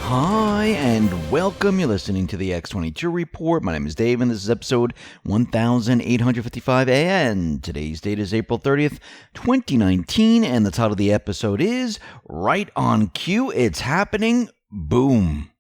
Hi, and welcome. You're listening to the X22 Report. My name is Dave, and this is episode 1855, and today's date is April 30th, 2019, and the title of the episode is Right on Cue. It's happening. Boom.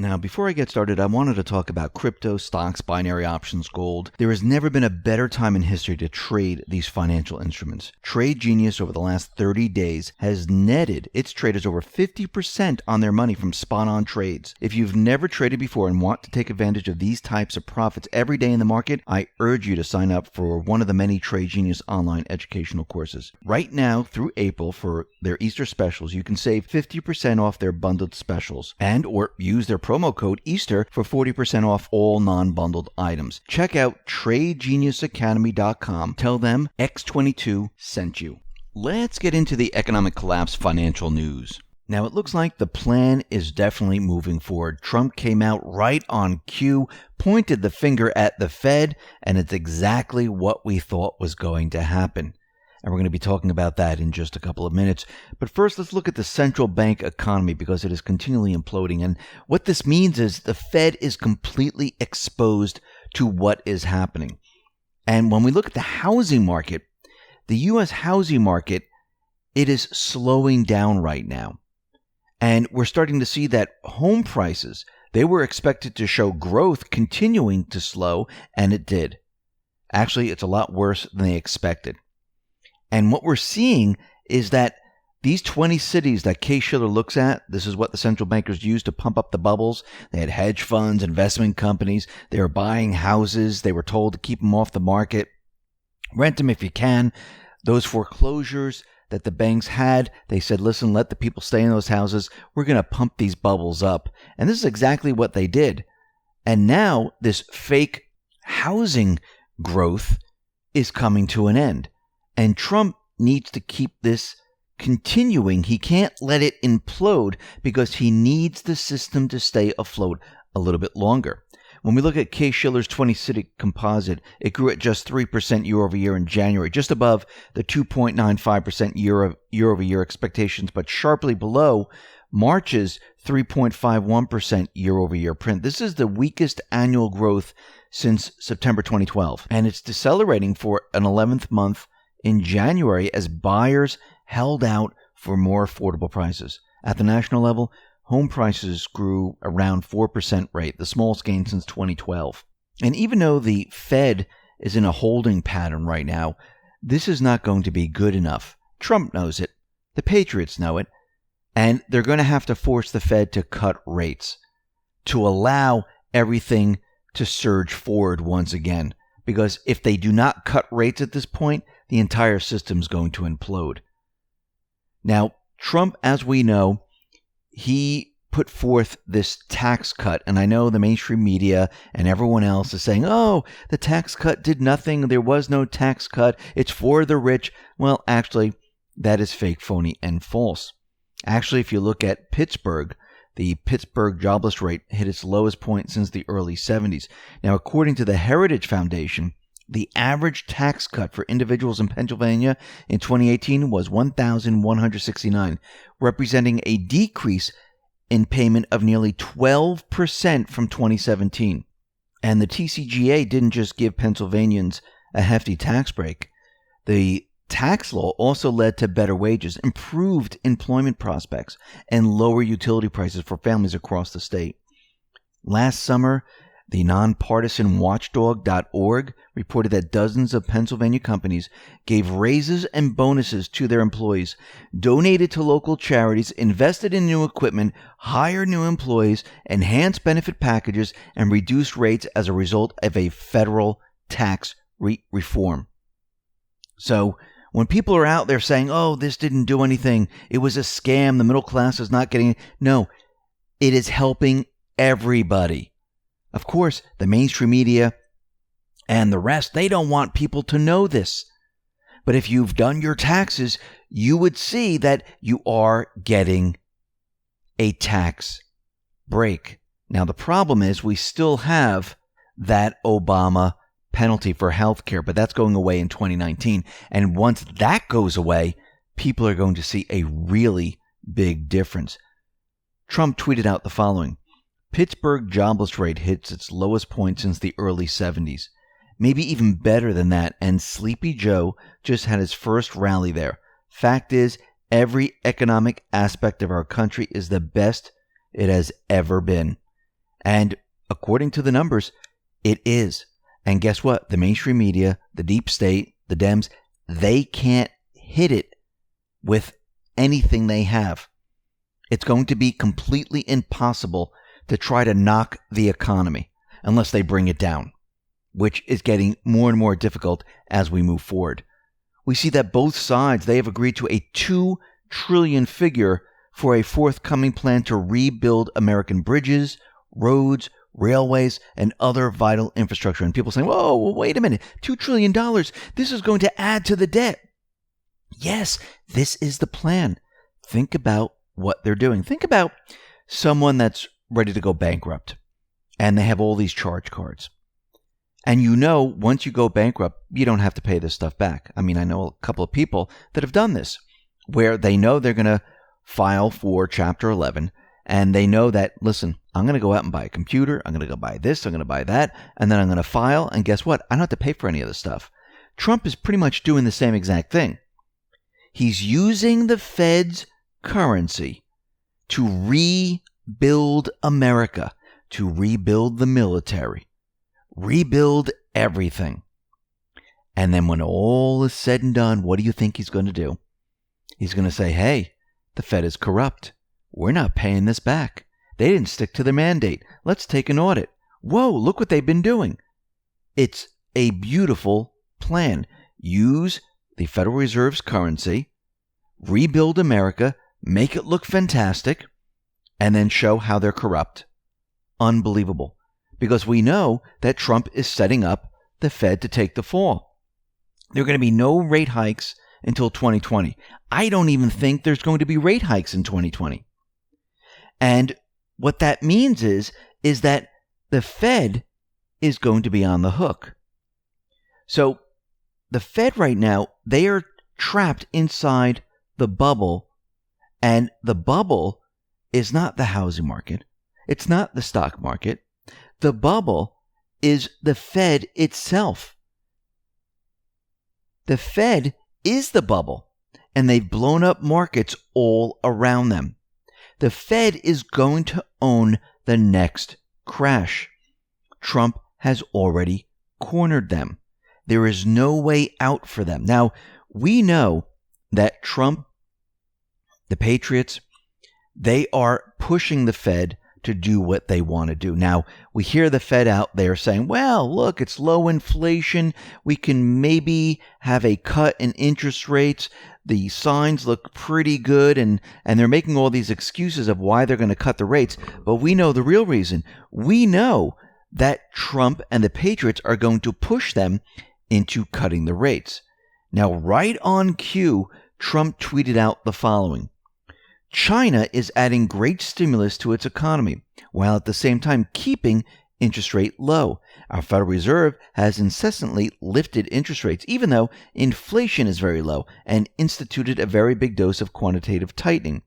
Now, before I get started, I wanted to talk about crypto, stocks, binary options, gold. There has never been a better time in history to trade these financial instruments. Trade Genius over the last 30 days has netted its traders over 50% on their money from spot-on trades. If you've never traded before and want to take advantage of these types of profits every day in the market, I urge you to sign up for one of the many Trade Genius online educational courses. Right now through April for their Easter specials, you can save 50% off their bundled specials or use their promo code Easter for 40% off all non-bundled items. Check out TradeGeniusAcademy.com. Tell them X22 sent you. Let's get into the economic collapse financial news. Now, it looks like the plan is definitely moving forward. Trump came out right on cue, pointed the finger at the Fed, and it's exactly what we thought was going to happen. And we're going to be talking about that in just a couple of minutes. But first, let's look at the central bank economy because it is continually imploding. And what this means is the Fed is completely exposed to what is happening. And when we look at the housing market, the U.S. housing market, it is slowing down right now. And we're starting to see that home prices, they were expected to show growth continuing to slow, and it did. Actually, it's a lot worse than they expected. And what we're seeing is that these 20 cities that Case-Shiller looks at, this is what the central bankers used to pump up the bubbles. They had hedge funds, investment companies. They were buying houses. They were told to keep them off the market. Rent them if you can. Those foreclosures that the banks had, they said, listen, let the people stay in those houses. We're going to pump these bubbles up. And this is exactly what they did. And now this fake housing growth is coming to an end. And Trump needs to keep this continuing. He can't let it implode because he needs the system to stay afloat a little bit longer. When we look at Case-Shiller's 20-city composite, it grew at just 3% year over year in January, just above the 2.95% year over year expectations, but sharply below March's 3.51% year over year print. This is the weakest annual growth since September 2012, and it's decelerating for an 11th month in January as buyers held out for more affordable prices. At the national level, home prices grew around 4% rate, the smallest gain since 2012. And even though the Fed is in a holding pattern right now, this is not going to be good enough. Trump knows it. The Patriots know it. And they're going to have to force the Fed to cut rates to allow everything to surge forward once again. Because if they do not cut rates at this point, the entire system is going to implode. Now, Trump, as we know, he put forth this tax cut. And I know the mainstream media and everyone else is saying, oh, the tax cut did nothing. There was no tax cut. It's for the rich. Well, actually, that is fake, phony, and false. Actually, if you look at Pittsburgh, the Pittsburgh jobless rate hit its lowest point since the early 70s. Now, according to the Heritage Foundation, the average tax cut for individuals in Pennsylvania in 2018 was $1,169, representing a decrease in payment of nearly 12% from 2017. And the TCGA didn't just give Pennsylvanians a hefty tax break. The tax law also led to better wages, improved employment prospects, and lower utility prices for families across the state. Last summer, the nonpartisan watchdog.org reported that dozens of Pennsylvania companies gave raises and bonuses to their employees, donated to local charities, invested in new equipment, hired new employees, enhanced benefit packages, and reduced rates as a result of a federal tax reform. So when people are out there saying, oh, this didn't do anything, it was a scam, the middle class is not getting it. No, it is helping everybody. Of course, the mainstream media and the rest, they don't want people to know this. But if you've done your taxes, you would see that you are getting a tax break. Now, the problem is we still have that Obama penalty for health care, but that's going away in 2019. And once that goes away, people are going to see a really big difference. Trump tweeted out the following. Pittsburgh jobless rate hits its lowest point since the early 70s. Maybe even better than that, and Sleepy Joe just had his first rally there. Fact is, every economic aspect of our country is the best it has ever been. And according to the numbers, it is. And guess what? The mainstream media, the deep state, the Dems, they can't hit it with anything they have. It's going to be completely impossible to try to knock the economy unless they bring it down, which is getting more and more difficult as we move forward. We see that both sides, they have agreed to a $2 trillion figure for a forthcoming plan to rebuild American bridges, roads, railways, and other vital infrastructure. And people saying, whoa, wait a minute, $2 trillion, this is going to add to the debt. Yes, this is the plan. Think about what they're doing. Think about someone that's ready to go bankrupt, and they have all these charge cards. And you know, once you go bankrupt, you don't have to pay this stuff back. I mean, I know a couple of people that have done this, where they know they're going to file for Chapter 11, and they know that, listen, I'm going to go out and buy a computer, I'm going to go buy this, I'm going to buy that, and then I'm going to file, and guess what? I don't have to pay for any of this stuff. Trump is pretty much doing the same exact thing. He's using the Fed's currency to rebuild America, to rebuild the military, rebuild everything. And then when all is said and done, what do you think he's going to do? He's going to say, hey, the Fed is corrupt. We're not paying this back. They didn't stick to their mandate. Let's take an audit. Whoa, look what they've been doing. It's a beautiful plan. Use the Federal Reserve's currency, rebuild America, make it look fantastic, and then show how they're corrupt. Unbelievable. Because we know that Trump is setting up the Fed to take the fall. There are going to be no rate hikes until 2020. I don't even think there's going to be rate hikes in 2020. And what that means is that the Fed is going to be on the hook. So the Fed right now, they are trapped inside the bubble, and the bubble is not the housing market. It's not the stock market. The bubble is the Fed itself. The Fed is the bubble, and they've blown up markets all around them. The Fed is going to own the next crash. Trump has already cornered them. There is no way out for them. Now, we know that Trump, the Patriots, they are pushing the Fed to do what they want to do. Now, we hear the Fed out there saying, well, look, it's low inflation. We can maybe have a cut in interest rates. The signs look pretty good, and they're making all these excuses of why they're going to cut the rates. But we know the real reason. We know that Trump and the Patriots are going to push them into cutting the rates. Now, right on cue, Trump tweeted out the following. China is adding great stimulus to its economy, while at the same time keeping interest rate low. Our Federal Reserve has incessantly lifted interest rates, even though inflation is very low, and instituted a very big dose of quantitative tightening.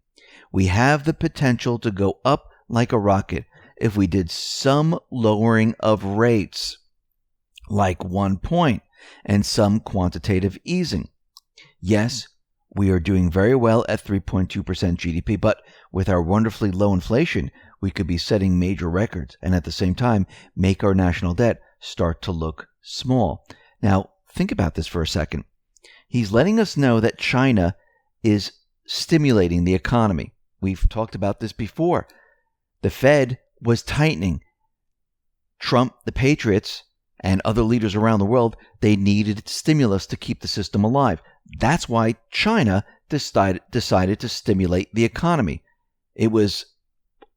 We have the potential to go up like a rocket if we did some lowering of rates, like 1 point, and some quantitative easing. Yes, we are doing very well at 3.2% GDP, but with our wonderfully low inflation, we could be setting major records and at the same time make our national debt start to look small. Now, think about this for a second. He's letting us know that China is stimulating the economy. We've talked about this before. The Fed was tightening. Trump, the Patriots, and other leaders around the world, they needed stimulus to keep the system alive. That's why China decided to stimulate the economy. It was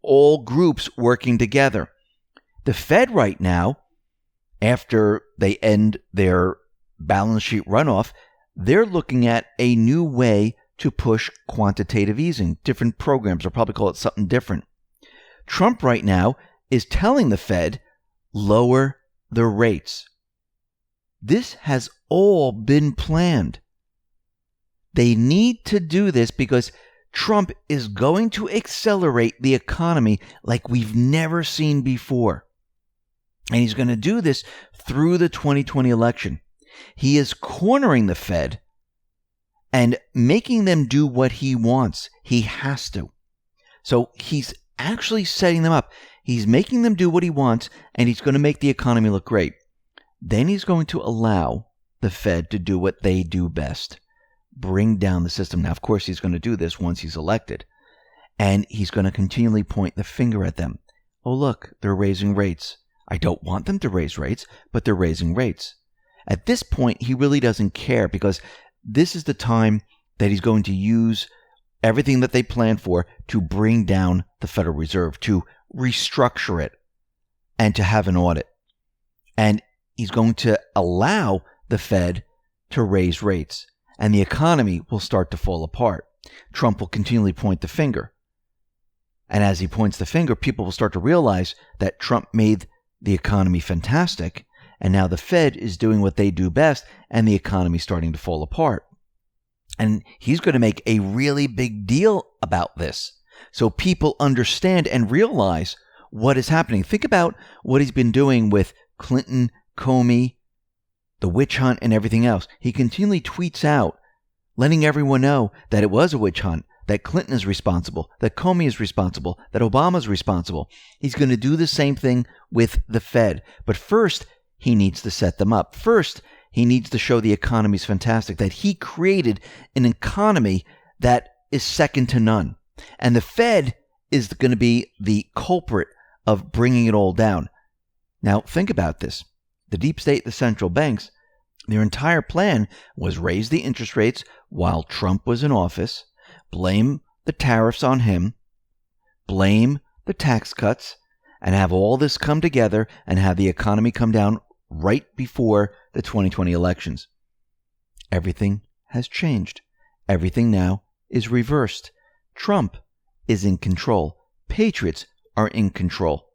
all groups working together. The Fed right now, after they end their balance sheet runoff, they're looking at a new way to push quantitative easing. Different programs, they'll probably call it something different. Trump right now is telling the Fed, lower the rates. This has all been planned. They need to do this because Trump is going to accelerate the economy like we've never seen before. And he's going to do this through the 2020 election. He is cornering the Fed and making them do what he wants. He has to. So he's actually setting them up. He's making them do what he wants, and he's going to make the economy look great. Then he's going to allow the Fed to do what they do best, bring down the system. Now, of course, he's going to do this once he's elected, and he's going to continually point the finger at them. Oh, look, they're raising rates. I don't want them to raise rates, but they're raising rates. At this point, he really doesn't care, because this is the time that he's going to use everything that they planned for to bring down the Federal Reserve, to restructure it, and to have an audit. And he's going to allow the Fed to raise rates, and the economy will start to fall apart. Trump will continually point the finger. And as he points the finger, people will start to realize that Trump made the economy fantastic, and now the Fed is doing what they do best, and the economy is starting to fall apart. And he's going to make a really big deal about this, so people understand and realize what is happening. Think about what he's been doing with Clinton, Comey, the witch hunt, and everything else. He continually tweets out, letting everyone know that it was a witch hunt, that Clinton is responsible, that Comey is responsible, that Obama is responsible. He's going to do the same thing with the Fed. But first, he needs to set them up. First, he needs to show the economy is fantastic, that he created an economy that is second to none. And the Fed is going to be the culprit of bringing it all down. Now, think about this. The deep state, the central banks, their entire plan was raise the interest rates while Trump was in office, blame the tariffs on him, blame the tax cuts, and have all this come together and have the economy come down right before the 2020 elections. Everything has changed. Everything now is reversed. Trump is in control. Patriots are in control.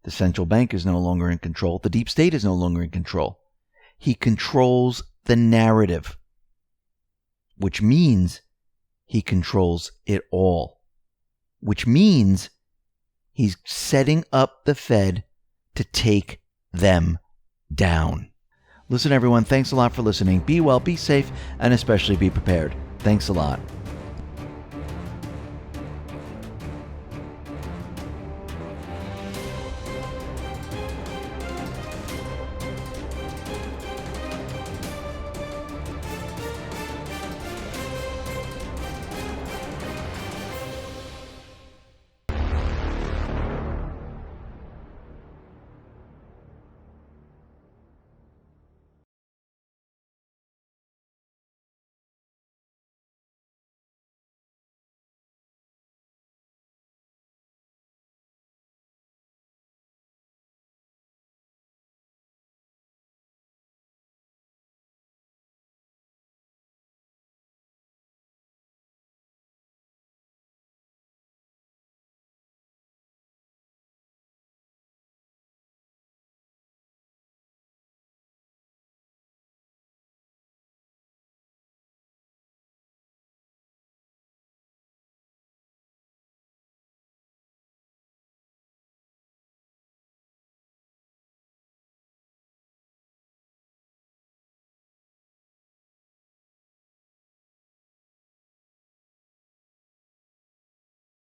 The central bank is no longer in control. The deep state is no longer in control. He controls the narrative, which means he controls it all, which means he's setting up the Fed to take them down. Listen, everyone, thanks a lot for listening. Be well, be safe, and especially be prepared. Thanks a lot.